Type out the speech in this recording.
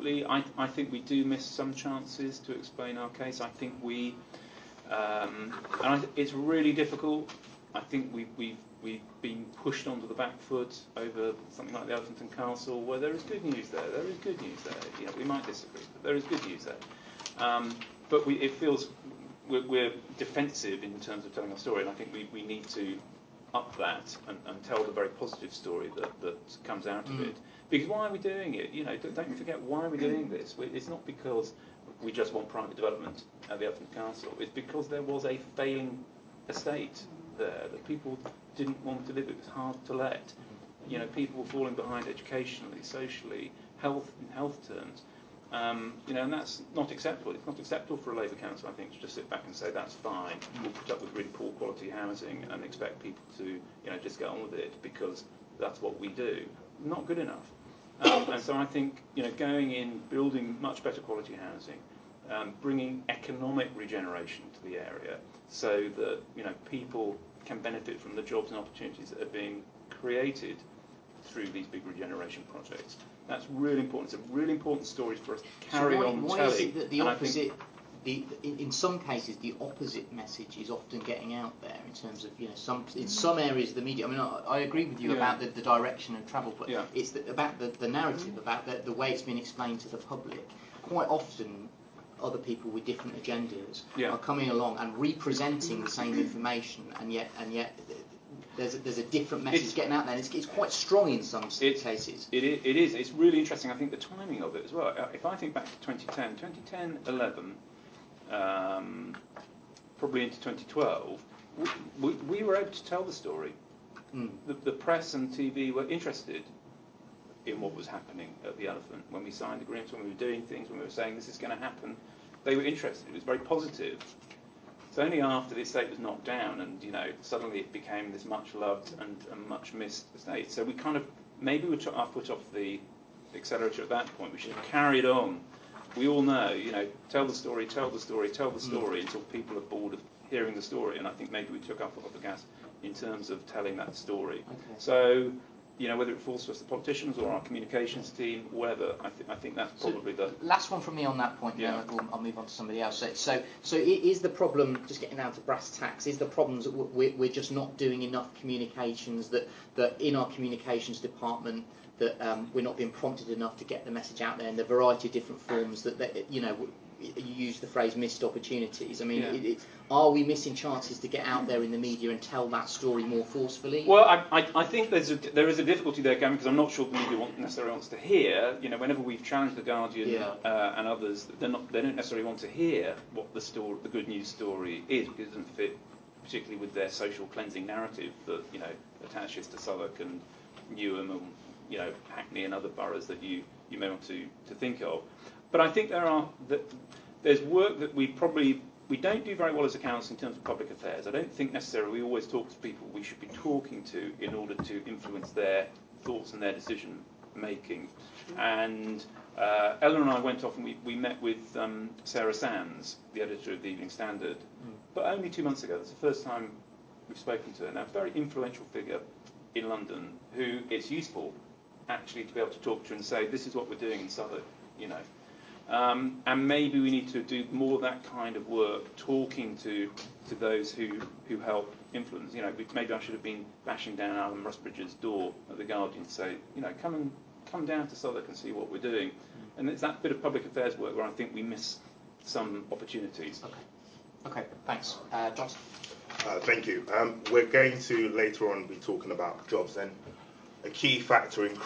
deliberately. I think we do miss some chances to explain our case. I think we, it's really difficult. I think we've been pushed onto the back foot over something like the Overview Council, where there is good news there. There is good news there. You know, we might disagree, but there is good news there. But it feels we're defensive in terms of telling our story, and I think we need to up that and tell the very positive story that comes out of it. Because why are we doing it? You know, don't forget, why are we doing this? It's not because we just want private development at the Overview Council. It's because there was a failing estate there that people didn't want to live. It was hard to let. You know, people were falling behind educationally, socially, in health terms. You know, and that's not acceptable. It's not acceptable for a Labour council, I think, to just sit back and say that's fine. We'll put up with really poor quality housing and expect people to, you know, just get on with it because that's what we do. Not good enough. And so I think, you know, going in, building much better quality housing, bringing economic regeneration to the area so that, you know, people can benefit from the jobs and opportunities that are being created through these big regeneration projects. That's really important. It's a really important story for us to carry on telling. Why is it that the opposite, in some cases, the opposite message is often getting out there in terms of, you know, in some areas of the media. I mean, I agree with you about the direction of travel, but it's about the narrative, about the way it's been explained to the public. Quite often, other people with different agendas are coming along and representing the same information, and yet there's a different message getting out there, and it's quite strong in some cases. It is. It's really interesting. I think the timing of it as well. If I think back to 2010, 11, probably into 2012, we were able to tell the story. The press and TV were interested in what was happening at the Elephant. When we signed agreements, when we were doing things, when we were saying this is going to happen, they were interested. It was very positive. It's only after the estate was knocked down and, you know, suddenly it became this much loved and much missed estate. So we kind of, maybe we took our foot off the accelerator at that point. We should have carried on. We all know, you know, tell the story until people are bored of hearing the story. And I think maybe we took our foot off the gas in terms of telling that story. Okay. So, you know, whether it falls to us, the politicians, or our communications team, whatever, I think that's probably the last one from me on that point. Yeah. Then I'll move on to somebody else. So is the problem, just getting down to brass tacks, is the problem that we're just not doing enough communications, that in our communications department that we're not being prompted enough to get the message out there in the variety of different forms that you know, you use the phrase missed opportunities. I mean, are we missing chances to get out there in the media and tell that story more forcefully? Well, I think there is a difficulty there, Gavin, because I'm not sure the media necessarily wants to hear. You know, whenever we've challenged the Guardian and others, they don't necessarily want to hear what the good news story is, because it doesn't fit particularly with their social cleansing narrative that, you know, attaches to Southwark and Newham and, you know, Hackney and other boroughs that you may want to think of. But I think there's work that we don't do very well as a council in terms of public affairs. I don't think necessarily we always talk to people we should be talking to in order to influence their thoughts and their decision making. And Ellen and I went off and we met with Sarah Sands, the editor of the Evening Standard, but only 2 months ago. That's the first time we've spoken to her. Now, a very influential figure in London who it's useful actually to be able to talk to and say, this is what we're doing in Southwark, you know. And maybe we need to do more of that kind of work, talking to those who help influence. You know, maybe I should have been bashing down Alan Rusbridge's door at the Guardian to say, you know, come down to Southwark and see what we're doing. And it's that bit of public affairs work where I think we miss some opportunities. Okay, thanks. Johnson. Thank you. We're going to later on be talking about jobs, and a key factor in